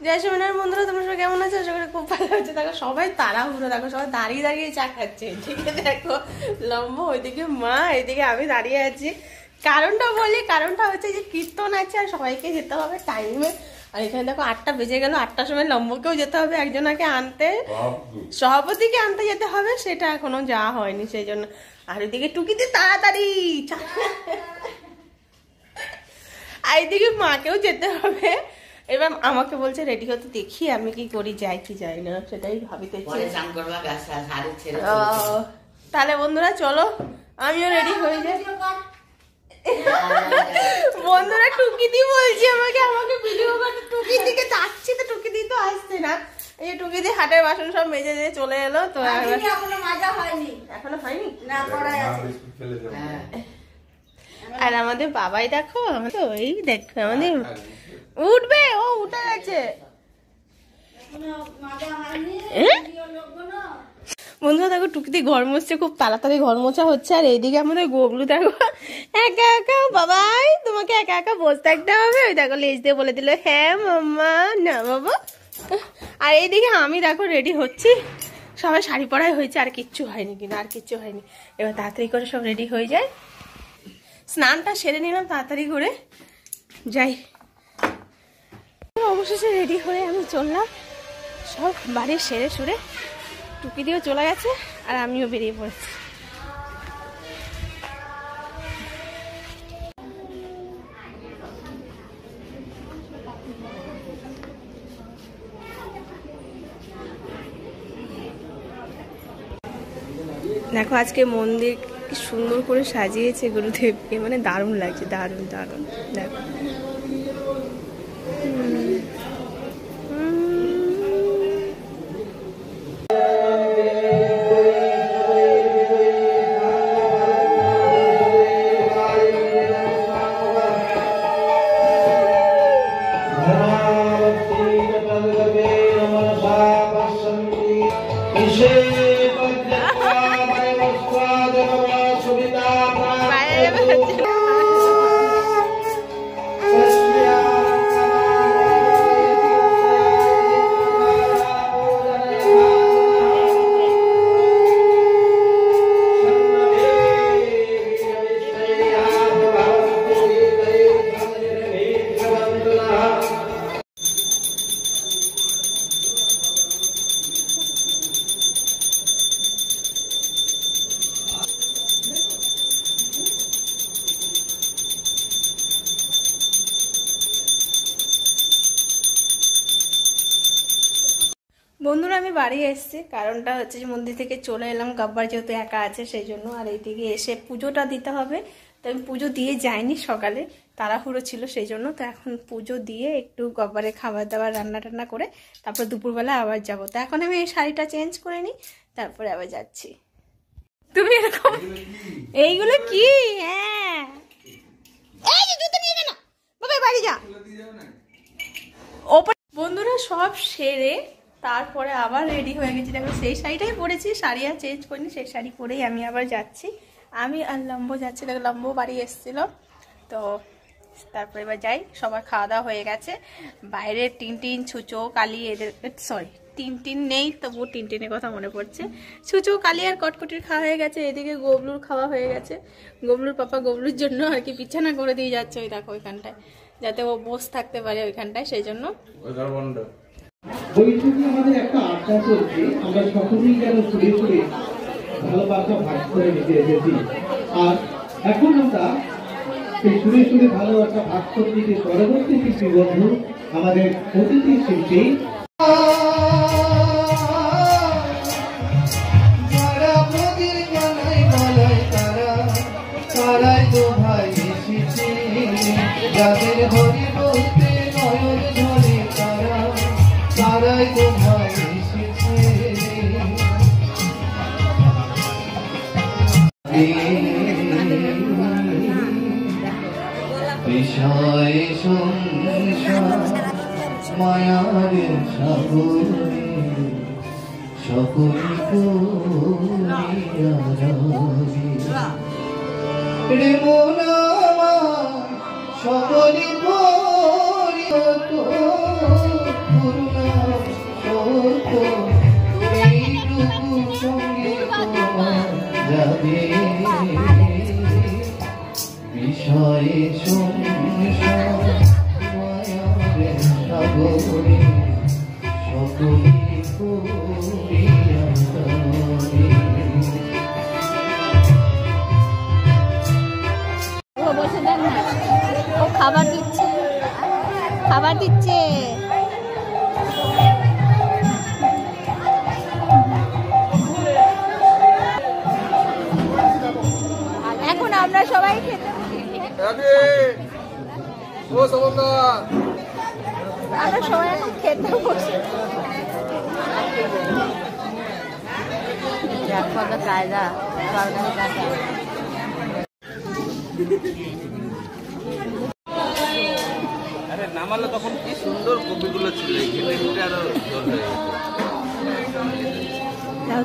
জয় সোনার বন্ধুরা, তোমরা সবাই কেমন আছো? আশা করি খুব ভালো আছে। দেখো সবাই তাড়াহুড়ো, দেখো সবাই দাঁড়িয়ে দাঁড়িয়ে চা খাচ্ছে। ঠিক আছে, দেখো লম্বা ওইদিকে মা, এইদিকে আমি দাঁড়িয়ে আছি। কারণটা বলি, কারণটা হচ্ছে যে কীর্তন আছে আর সবাইকে যেতে হবে টাইমে। আর এখানে দেখো 8টা বেজে গেল, 8টার সময় লম্বকেও যেতে হবে একজনকে আনতে, সভাপতিকে আনতে যেতে হবে, সেটা এখনো যাওয়া হয়নি সেই জন্য। আর ওইদিকে টুকিতে তাড়াতাড়ি আর এইদিকে মাকেও যেতে হবে। এবার আমাকে বলছে রেডি হতে, দেখি আমি কি করি, যাই কি যাই না সেটাই ভাবিতেছি। তাহলে বন্ধুরা চলো, আমিও রেডি হয়ে যাই। বন্ধুরা টুকিদি বলছি আমাকে ভিডিও করতে, টুকি দিকে যাচ্ছি তো টুকি দি তো আসছে না। এই টুকি দি হাটের বাসন সব মেজে দিয়ে চলে এলো। তো এখনো মাজা হয়নি, এখনো হয়নি না, করাই আছে। আর আমাদের বাবাই দেখো, আমাদের ওই দেখো আমাদের উঠবে, ও উঠে গেছে। বন্ধুরা দেখো টুকিতে ঘর মুছছে, খুব তাড়াতাড়ি ঘর মোছা হচ্ছে। আর এইদিকে আমাদের গোবলু দেখো একা একা, বাবাই তোমাকে একা একা বসে থাকতে হবে। ওই দেখো লেজ দিয়ে বলে দিল হ্যাঁ মাম্মা, না বাবা। আর এইদিকে আমি দেখো রেডি হচ্ছি, সবাই শাড়ি পরাই হয়েছে, আর কিচ্ছু হয়নি কিনা, আর কিচ্ছু হয়নি। এবার তাড়াতাড়ি করে সব রেডি হয়ে যায়, স্নানটা সেরে নিলাম তাড়াতাড়ি করে, যাই। অবশেষে রেডি হয়ে আমি চললাম, সব বাড়ির সেরে সুরে। টুকি দিয়েও চলে গেছে আর আমিও বেরিয়ে পড়েছি। দেখো আজকে মন্দির কি সুন্দর করে সাজিয়েছে গুরুদেবকে, মানে দারুণ লাগছে, দারুণ দারুণ। দেখো বন্ধুরা আমি বাড়ি এসেছি, কারণটা হচ্ছে যে মন্দির থেকে চলে এলাম, গাব্বার যেহেতু একা আছে সেই জন্য। আর এইদিকে এসে পুজোটা দিতে হবে, তো আমি পুজো দিয়ে যাইনি, সকালে তাড়াহুড়ো ছিল সেই জন্য। তো এখন পুজো দিয়ে একটু গব্বারে খাবার দাবার রান্না টান্না করে তারপর দুপুরবেলা আবার যাবো। তো এখন আমি এই শাড়িটা চেঞ্জ করে নিই, তারপরে আবার যাচ্ছি। তুমি এরকম এইগুলো কি? হ্যাঁ এই যে জুতো নিয়ে না বাবা, বাড়ি যা। বন্ধুরা সব সেরে তারপরে আবার রেডি হয়ে গেছি। দেখো সেই শাড়িটাই পরেছি, শাড়ি আর চেঞ্জ করিনি, সেই শাড়ি পরেই আমি আবার যাচ্ছি। আমি আর লম্বো যাচ্ছি, দেখো লম্বো বাড়ি এসেছিলো। তো তারপরে এবার যাই, সবার খাওয়া দাওয়া হয়ে গেছে। বাইরে টিনটিন, ছুচো, কালি, এদের সরি টিনটিন নেই, তবু টিনটিনের কথা মনে পড়ছে। ছুচো, কালি আর কটকটির খাওয়া হয়ে গেছে। এদিকে গবলুর খাওয়া হয়ে গেছে। গবলুর পাপা গবলুর জন্য আর কি বিছানা করে দিয়ে যাচ্ছে, ওই দেখো ওইখানটায়, যাতে ও বসে থাকতে পারে ওইখানটায়, সেই জন্য। বৈঠকে আমাদের একটা আড্ডা চলছে, আমরা সকলেই যেন সুরে সুরে ভালোবাসা ভাগ করে নিতে এসেছি। আর এখন আমরা সেই সুরে সুরে ভালোবাসা ভাগ করে নিতে পরবর্তী শিল্পী বন্ধু, আমাদের অতিথি শিল্পী যাদের হরি বলতে নয়ন ঝরে তারা, তারাই তো ভাই এসেছে। বিষয় সংসার মায়ার সাগরে সকল রে মোনা সকলি দেখো এইটুকু সঙ্গে তোমার যাবে বিষয়ে সংসার মায়ার সাগরে সকলে করিয়া বসে দেন না, ও খাবার দিচ্ছে, খাবার দিচ্ছে। এখন আমরা সবাই খেতে, আমরা সবাই এখন খেতে বসে। কায়দা আরে নামালে তখন কি সুন্দর কপিগুলো ছিল, এখানে আরো জল হয়ে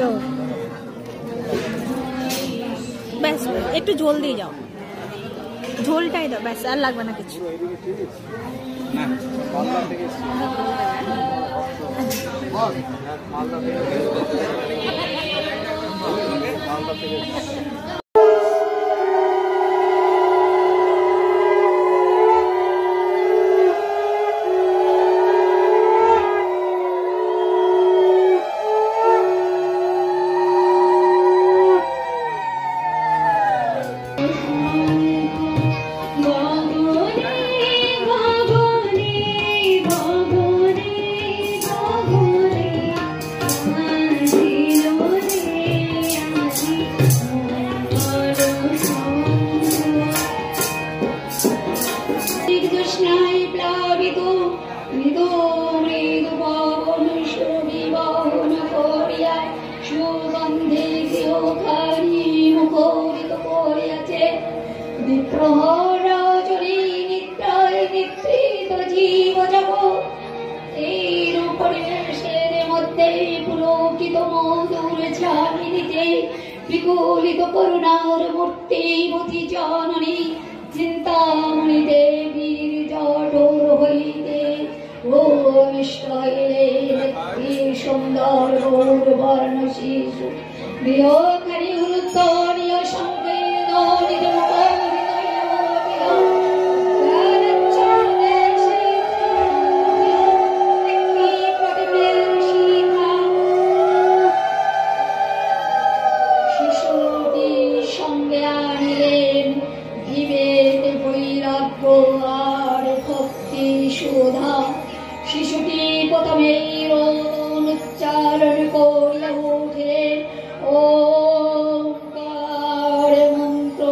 দাও ব্যাস, একটু ঝোল দিয়ে যাও, ঝোলটাই দাও ব্যাস, আর লাগবে না কিছু। বিকুলিত করুণার মূর্তি মতি জননী চিন্তামণি দেবীর জঠোর হইতে ভূমিষ্ঠ হইলে দেখতে সুন্দর গৌর বর্ণ শিশু বিয়োগকারী উত্তরীয় সংকেত নিজ শিশুটি প্রথমে রোদন উচ্চারণ করিয়া উঠিলেন ওঙ্কার মন্ত্র।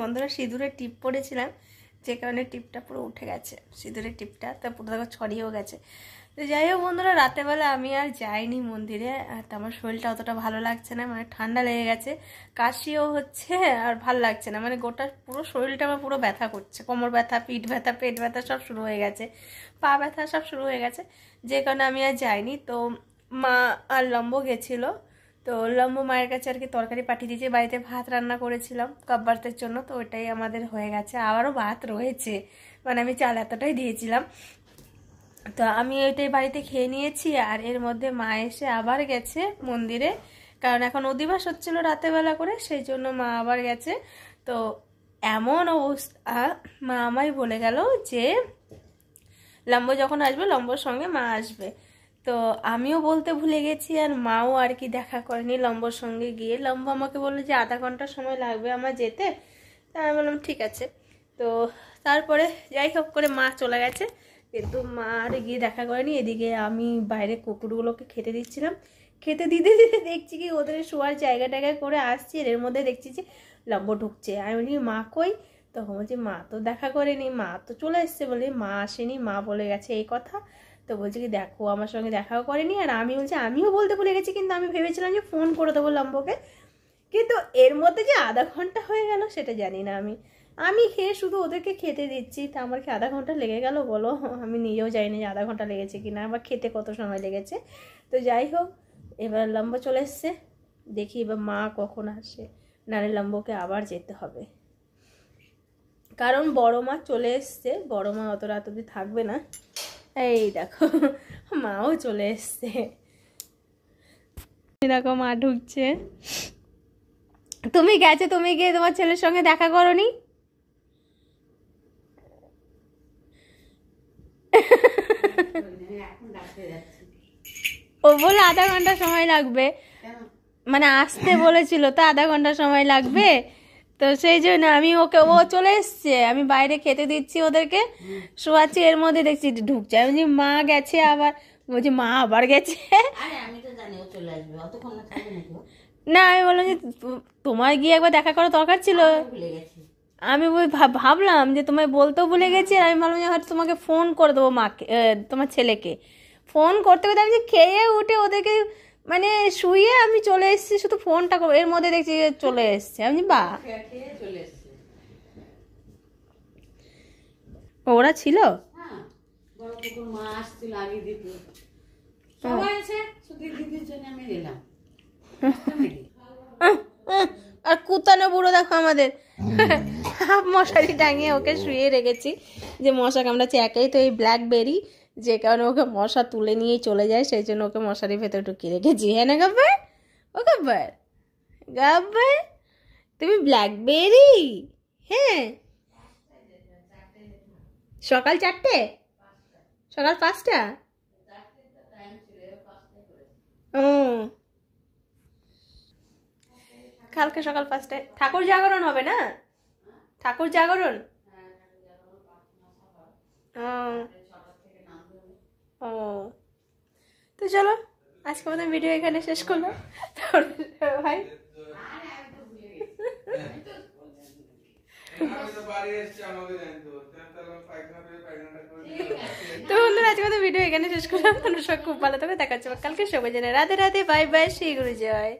বন্ধুরা সিঁদুরের টিপ পরেছিলাম, যে কারণে টিপটা পুরো উঠে গেছে, সিঁদুরের টিপটা তা পুরো দেখো ছড়িয়েও গেছে। তো যাই হোক বন্ধুরা, রাতেরবেলা আমি আর যাইনি মন্দিরে, আর আমার শরীরটা অতটা ভালো লাগছে না, মানে ঠান্ডা লেগে গেছে, কাশিও হচ্ছে, আর ভালো লাগছে না, মানে গোটা পুরো শরীরটা আমার পুরো ব্যথা করছে, কোমর ব্যথা, পিঠ ব্যথা, পেট ব্যথা সব শুরু হয়ে গেছে, পা ব্যথা সব শুরু হয়ে গেছে, যে কারণে আমি আর যাইনি। তো মা আর লম্ব গেছিলো, তো লম্ব মায়ের কাছে আর কি তরকারি পাঠিয়ে দিয়েছে, বাড়িতে ভাত রান্না করেছিলাম কাব্বারদের জন্য, তো ওইটাই আমাদের হয়ে গেছে, আবারও ভাত রয়েছে, মানে আমি চাল এতটাই দিয়েছিলাম, তো আমি ওইটাই বাড়িতে খেয়ে নিয়েছি। আর এর মধ্যে মা এসে আবার গেছে মন্দিরে, কারণ এখন অধিবাস হচ্ছিল রাতেরবেলা করে, সেই জন্য মা আবার গেছে। তো এমন অবস্থা, মা আমায় বলে গেল যে লম্ব যখন আসবে লম্বর সঙ্গে মা আসবে, তো আমিও বলতে ভুলে গেছি, আর মাও আর কি দেখা করেনি লম্বর সঙ্গে গিয়ে। লম্ব আমাকে বললো যে আধা ঘন্টা সময় লাগবে আমার যেতে, তা আমি বললাম ঠিক আছে। তো তারপরে যাই হোক করে মা চলে গেছে, কিন্তু মা আর গিয়ে দেখা করেনি। এদিকে আমি বাইরে কুকুরগুলোকে খেতে দিচ্ছিলাম, খেতে দিতে দিতে দেখছি কি ওদের শোয়ার জায়গা টায়গায় করে আসছি, এর মধ্যে দেখছি যে লম্ব ঢুকছে। আমি বলি মা কই, তখন বলছি মা তো দেখা করেনি, মা তো চলে এসছে, বলি মা আসেনি, মা বলে গেছে এই কথা। তো বলছি কি দেখো আমার সঙ্গে দেখাও করেনি, আর আমি বলছি আমিও বলতে ভুলে গেছি, কিন্তু আমি ভেবেছিলাম যে ফোন করে দেবো লম্বকে, কিন্তু এর মধ্যে যে আধা ঘন্টা হয়ে গেল সেটা জানি না। আমি খেয়ে শুধু ওদেরকে খেতে দিচ্ছি, তা আমার কি আধা ঘন্টা লেগে গেল বলো, আমি নিজেও জানি যে আধা ঘন্টা লেগেছে কিনা, আবার খেতে কত সময় লেগেছে। তো যাই হোক, এবার লম্ব চলে এসছে, দেখি এবার মা কখন আসে, নাহলে লম্বকে আবার যেতে হবে, কারণ বড় মা চলে এসছে, বড় মা অত রাত অব্দি থাকবে না। এই দেখো মাও চলে এসছে, দেখো মা ঢুকছে। তুমি গেছো, তুমি গিয়ে তোমার ছেলের সঙ্গে দেখা করোনি? ও বলে আধা ঘন্টা সময় লাগবে, মানে আসতে বলেছিল, তো আধা ঘন্টা সময় লাগবে, তো সেই জন্য আমি ওকে, ও চলে এসছে, আমি বাইরে খেতে দিচ্ছি ওদেরকে, শোয়াচ্ছি, এর মধ্যে দেখছি ঢুকছে। আমি বলছি মা গেছে, আবার বলছি মা আবার গেছে, না আমি বললাম যে তোমার গিয়ে একবার দেখা করার দরকার ছিল, আমি ভাবলাম যে তোমায় বলতেও ভুলে গেছি, আর আমি ভাবলাম যে হয়তো তোমাকে ফোন করে দেবো মাকে, তোমার ছেলেকে ফোন করতে করতে আমি যে খেয়ে উঠে ওদেরকে মানে শুয়ে আমি চলে এসেছি, শুধু ফোনটা করবো, এর মধ্যে দেখছি চলে এসছে। আমি বা ওরা ছিল, আর কুতানো বুড়ো দেখো আমাদের হাফ মশারি টাঙিয়ে ওকে শুয়ে রেখেছি, যে মশা কামড়াচ্ছে একেই তো এই ব্ল্যাকবেরি, যে কারণে ওকে মশা তুলে নিয়েই চলে যায়, সেই জন্য ওকে মশারির ভেতরে ঢুকিয়ে রেখেছি। হ্যাঁ না গাব্বার, ও গাব্বার, গাব্বার তুমি ব্ল্যাকবেরি, হ্যাঁ সকাল 4টে, সকাল 5টা, ও কালকে সকাল 5টায় ঠাকুর জাগরণ হবে না, ঠাকুর জাগরণ, ও তো চলো আজকে আমাদের ভিডিও এখানে শেষ করলো ভাই। তো বন্ধুরা আজকে আমাদের ভিডিও এখানে শেষ করলাম, তোমরা সব খুব ভালো থাকবে, দেখা হচ্ছে কালকে সবাই জানে, রাধে রাধে, বাই বাই, শ্রী গুরু জয়।